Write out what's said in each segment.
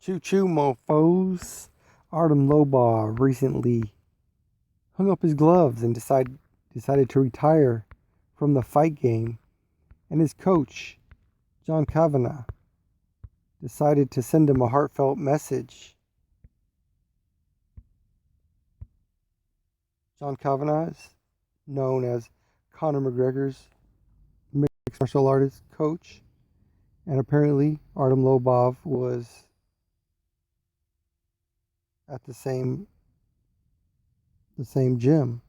Choo choo, mofos. Artem Lobov recently hung up his gloves and decided to retire from the fight game, and his coach, John Kavanaugh, decided to send him a heartfelt message. John Kavanaugh is known as Conor McGregor's mixed martial artist coach, and apparently Artem Lobov was at the same gym.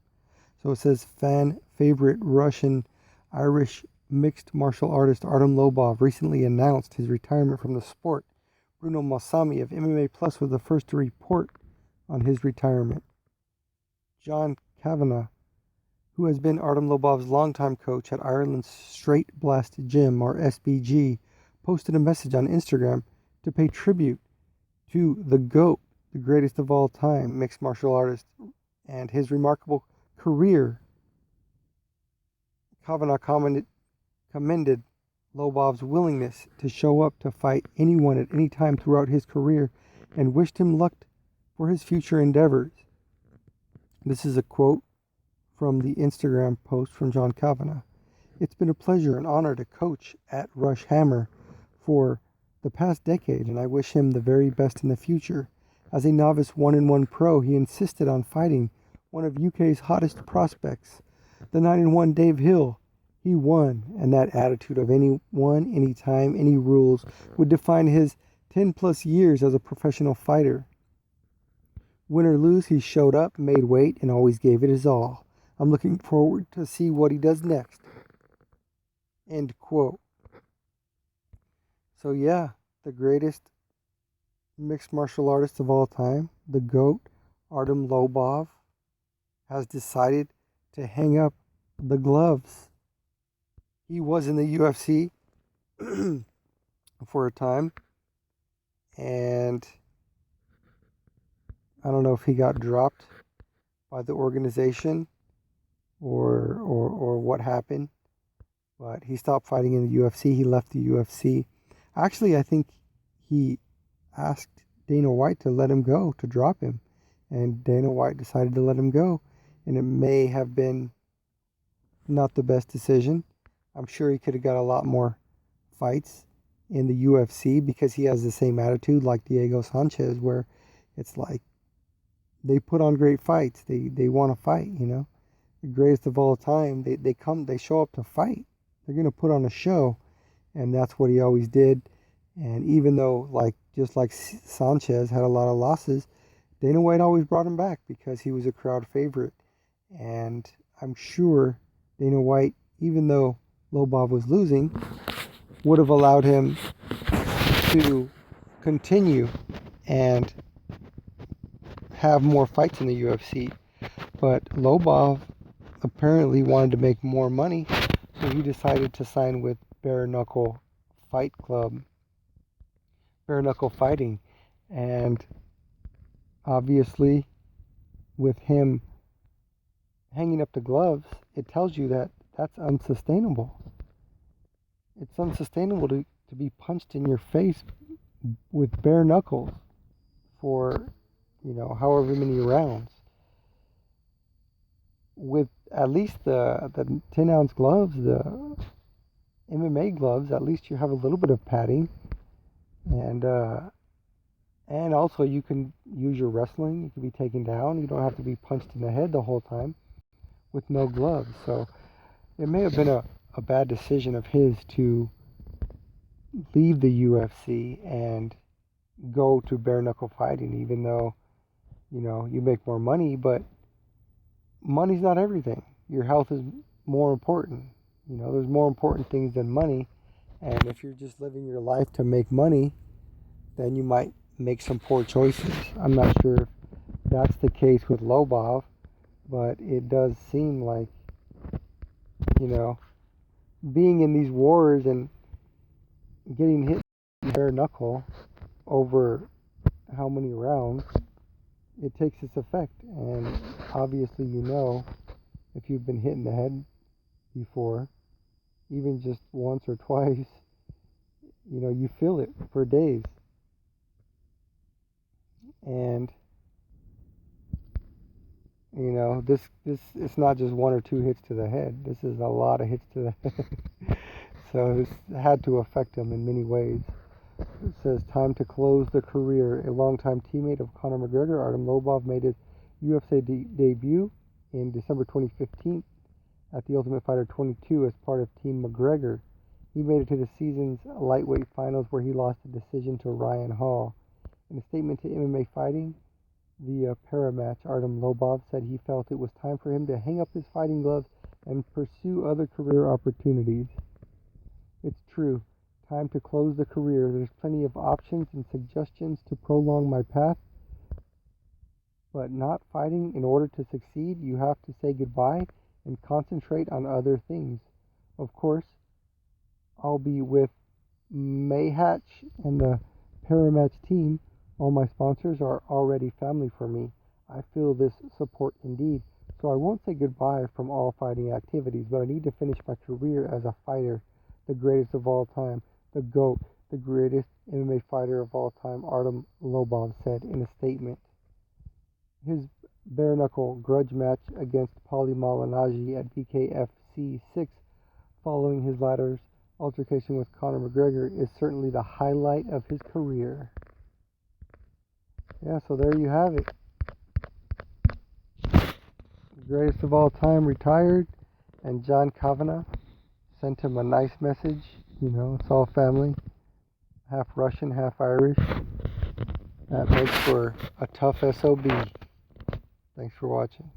So it says fan favorite Russian Irish mixed martial artist Artem Lobov recently announced his retirement from the sport. Bruno Masami of MMA Plus was the first to report on his retirement. John Kavanaugh, who has been Artem Lobov's longtime coach at Ireland's Straight Blast Gym, or SBG, posted a message on Instagram to pay tribute to the GOAT, the greatest of all time mixed martial artist, and his remarkable career. Kavanaugh commended Lobov's willingness to show up to fight anyone at any time throughout his career and wished him luck for his future endeavors. This is a quote from the Instagram post from John Kavanaugh. It's been a pleasure and honor to coach at Rush Hammer for the past decade, and I wish him the very best in the future. As a novice 1-1 pro, he insisted on fighting one of UK's hottest prospects, the 9-1 Dave Hill. He won, and that attitude of anyone, anytime, any rules would define his 10 plus years as a professional fighter. Win or lose, he showed up, made weight, and always gave it his all. I'm looking forward to see what he does next. End quote. So yeah, the greatest mixed martial artist of all time, the GOAT, Artem Lobov, has decided to hang up the gloves. He was in the UFC for a time, and I don't know if he got dropped by the organization or what happened, but he stopped fighting in the UFC. He left the UFC. Actually, I think he asked Dana White to let him go, to drop him, and Dana White decided to let him go, and it may have been not the best decision. I'm sure he could have got a lot more fights in the UFC because he has the same attitude like Diego Sanchez, where it's like they put on great fights. They want to fight, The greatest of all time. They show up to fight. They're going to put on a show, and that's what he always did. And even though, just like Sanchez had a lot of losses, Dana White always brought him back because he was a crowd favorite. And I'm sure Dana White, even though Lobov was losing, would have allowed him to continue and have more fights in the UFC. But Lobov apparently wanted to make more money, so he decided to sign with Bare Knuckle Fight Club. Bare Knuckle Fighting. And obviously, with him hanging up the gloves, it tells you that that's unsustainable. It's unsustainable to be punched in your face with bare knuckles for, however many rounds. With at least the 10-ounce gloves, the MMA gloves, at least you have a little bit of padding. And also you can use your wrestling. You can be taken down. You don't have to be punched in the head the whole time with no gloves. So it may have been a bad decision of his to leave the UFC and go to bare knuckle fighting, even though, you make more money, but money's not everything. Your health is more important. There's more important things than money. And if you're just living your life to make money, then you might make some poor choices. I'm not sure if that's the case with Lobov, but it does seem like, being in these wars and getting hit bare knuckle over how many rounds, it takes its effect. And obviously, if you've been hit in the head before, even just once or twice, you feel it for days. And you know, this it's not just one or two hits to the head. This is a lot of hits to the head. So this had to affect him in many ways. It says, time to close the career. A longtime teammate of Conor McGregor, Artem Lobov, made his UFC debut in December 2015 at the Ultimate Fighter 22 as part of Team McGregor. He made it to the season's lightweight finals where he lost a decision to Ryan Hall. In a statement to MMA Fighting via Paramatch, Artem Lobov said he felt it was time for him to hang up his fighting gloves and pursue other career opportunities. It's true. Time to close the career. There's plenty of options and suggestions to prolong my path, but not fighting in order to succeed. You have to say goodbye and concentrate on other things. Of course, I'll be with Mayhatch and the Paramatch team. All my sponsors are already family for me. I feel this support indeed. So I won't say goodbye from all fighting activities, but I need to finish my career as a fighter, the greatest of all time, the GOAT, the greatest MMA fighter of all time, Artem Lobov said in a statement. His bare-knuckle grudge match against Paulie Malignaggi at BKFC 6 following his latter's altercation with Conor McGregor is certainly the highlight of his career. Yeah, so there you have it. The greatest of all time retired, and John Kavanaugh sent him a nice message. You know, it's all family. Half Russian, half Irish. That makes for a tough SOB. Thanks for watching.